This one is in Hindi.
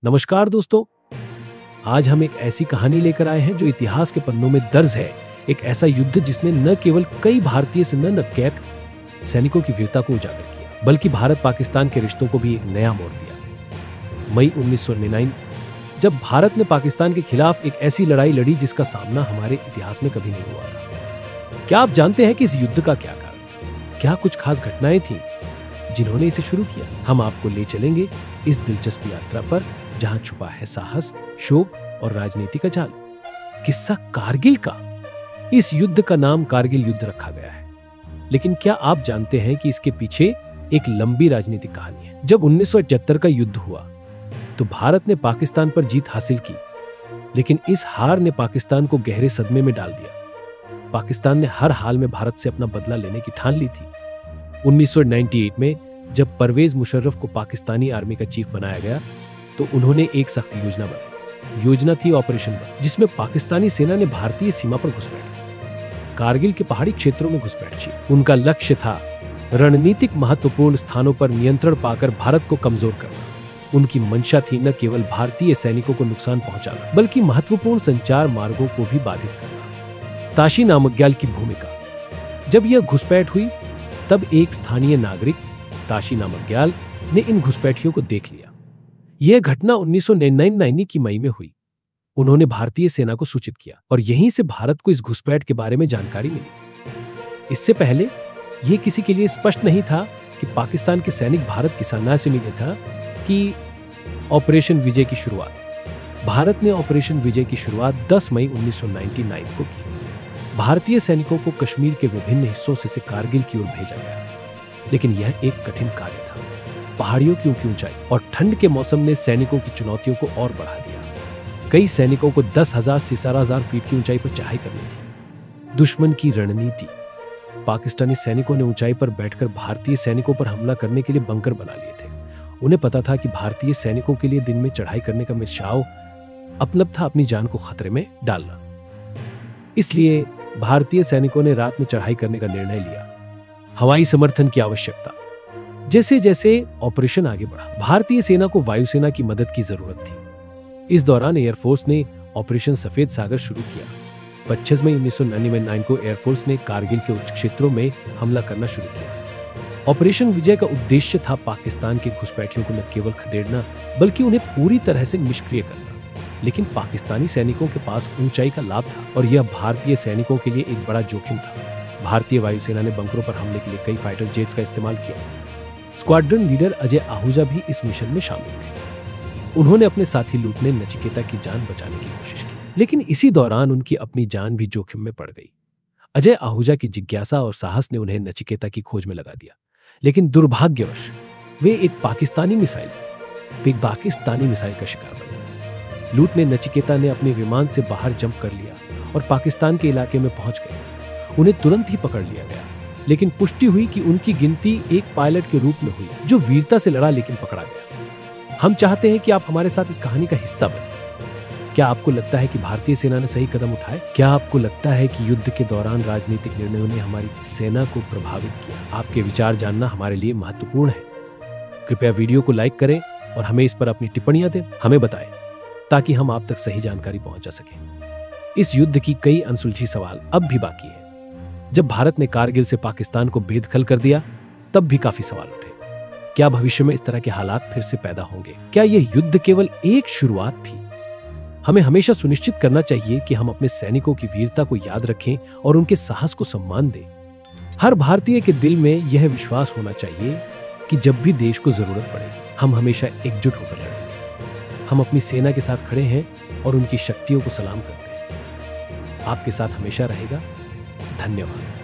नमस्कार दोस्तों, आज हम एक ऐसी कहानी लेकर आए हैं जो इतिहास के पन्नों में दर्ज है। एक ऐसा युद्ध जिसने न केवल कई भारतीय सेना न कैक सैनिकों की वीरता को उजागर किया, बल्कि भारत पाकिस्तान के रिश्तों को भी एक नया मोड़ दिया। मई 1999 जब भारत ने पाकिस्तान के खिलाफ एक ऐसी लड़ाई लड़ी जिसका सामना हमारे इतिहास में कभी नहीं हुआ था। क्या आप जानते हैं कि इस युद्ध का क्या कारण, क्या कुछ खास घटनाएं थीं जिन्होंने इसे शुरू किया? हम आपको ले चलेंगे इस दिलचस्प यात्रा पर जहां छुपा है साहस, शोक और राजनीति का जाल। किस्सा कारगिल का। इस युद्ध का नाम कारगिल युद्ध रखा गया है, लेकिन क्या आप जानते हैं कि इसके पीछे एक लंबी राजनीतिक कहानी है। जब 1971 का युद्ध हुआ तो भारत ने पाकिस्तान पर जीत हासिल की, लेकिन इस हार ने पाकिस्तान को गहरे सदमे में डाल दिया। पाकिस्तान ने हर हाल में भारत से अपना बदला लेने की ठान ली थी। 1998 में जब परवेज मुशर्रफ को पाकिस्तानी आर्मी का चीफ बनाया गया तो उन्होंने एक सख्त योजना बनाई। योजना थी ऑपरेशन बर्ड, जिसमें पाकिस्तानी सेना ने भारतीय सीमा पर घुसपैठ की, कारगिल के पहाड़ी क्षेत्रों में घुसपैठ की। उनका लक्ष्य था रणनीतिक महत्वपूर्ण स्थानों पर नियंत्रण पाकर भारत को कमजोर करना। उनकी मंशा थी न केवल भारतीय सैनिकों को नुकसान पहुंचाना, बल्कि महत्वपूर्ण संचार मार्गों को भी बाधित करना। ताशी नामग्याल की भूमिका। जब यह घुसपैठ हुई तब एक स्थानीय नागरिक ताशी नामग्याल ने इन घुसपैठियों को देख लिया। यह घटना 1999 की मई में हुई। उन्होंने भारतीय सेना को सूचित किया और यहीं से भारत को इस घुसपैठ के बारे में जानकारी मिली। इससे पहले यह किसी के लिए स्पष्ट नहीं था कि पाकिस्तान के सैनिक भारत की सेना से मिले था कि ऑपरेशन विजय की शुरुआत। भारत ने ऑपरेशन विजय की शुरुआत 10 मई 1999 को की। भारतीय सैनिकों को कश्मीर के विभिन्न हिस्सों से कारगिल की ओर भेजा गया, लेकिन यह एक कठिन कार्य था। पहाड़ियों की ऊंची ऊंचाई और ठंड के मौसम ने सैनिकों की चुनौतियों को और बढ़ा दिया। कई सैनिकों को 10,000 से 11,000 फीट की ऊंचाई पर चढ़ाई करनी थी। दुश्मन की रणनीति। पाकिस्तानी सैनिकों ने ऊंचाई पर बैठकर भारतीय सैनिकों पर हमला करने के लिए बंकर बना लिए थे। उन्हें पता था कि भारतीय सैनिकों के लिए दिन में चढ़ाई करने का मिसाव मतलब था अपनी जान को खतरे में डालना। इसलिए भारतीय सैनिकों ने रात में चढ़ाई करने का निर्णय लिया। हवाई समर्थन की आवश्यकता। जैसे जैसे ऑपरेशन आगे बढ़ा, भारतीय सेना को वायुसेना की मदद की जरूरत थी। इस दौरान एयरफोर्स ने ऑपरेशन सफेद सागर शुरू किया। 25 मई 1999 को एयरफोर्स ने कारगिल के उच्च क्षेत्रों में हमला करना शुरू किया। ऑपरेशन विजय का उद्देश्य था पाकिस्तान के घुसपैठियों को न केवल खदेड़ना, बल्कि उन्हें पूरी तरह से निष्क्रिय करना। लेकिन पाकिस्तानी सैनिकों के पास ऊंचाई का लाभ था और यह भारतीय सैनिकों के लिए एक बड़ा जोखिम था। भारतीय वायुसेना ने बंकरों पर हमले के लिए कई फाइटर जेट्स का इस्तेमाल किया। स्क्वाड्रन लीडर अजय आहूजा भी इस मिशन में शामिल थे। उन्होंने अपने साथी लूट ने नचिकेता की जान बचाने की कोशिश की, लेकिन इसी दौरान उनकी अपनी जान भी जोखिम में पड़ गई। अजय आहूजा की जिज्ञासा और साहस ने उन्हें नचिकेता की खोज में लगा दिया, लेकिन दुर्भाग्यवश वे एक पाकिस्तानी मिसाइल का शिकार बने। लूट ने नचिकेता ने अपने विमान से बाहर जंप कर लिया और पाकिस्तान के इलाके में पहुंच गए। उन्हें तुरंत ही पकड़ लिया गया, लेकिन पुष्टि हुई कि उनकी गिनती एक पायलट के रूप में हुई जो वीरता से लड़ा लेकिन पकड़ा गया। हम चाहते हैं कि आप हमारे साथ इस कहानी का हिस्सा बने। क्या आपको लगता है कि भारतीय सेना ने सही कदम उठाए? क्या आपको लगता है कि युद्ध के दौरान राजनीतिक निर्णयों ने हमारी सेना को प्रभावित किया? आपके विचार जानना हमारे लिए महत्वपूर्ण है। कृपया वीडियो को लाइक करें और हमें इस पर अपनी टिप्पणियां दें, हमें बताएं, ताकि हम आप तक सही जानकारी पहुंचा सकें। इस युद्ध की कई अनसुलझी सवाल अब भी बाकी है। जब भारत ने कारगिल से पाकिस्तान को बेदखल कर दिया तब भी काफी सवाल उठे। क्या भविष्य में इस तरह के हालात फिर से पैदा होंगे? क्या यह युद्ध केवल एक शुरुआत थी? हमें हमेशा सुनिश्चित करना चाहिए कि हम अपने सैनिकों की वीरता को याद रखें और उनके साहस को सम्मान दें। हर भारतीय के दिल में यह विश्वास होना चाहिए कि जब भी देश को जरूरत पड़े हम हमेशा एकजुट होकर लड़ेंगे। हम अपनी सेना के साथ खड़े हैं और उनकी शक्तियों को सलाम करते हैं। आपके साथ हमेशा रहेगा। धन्यवाद।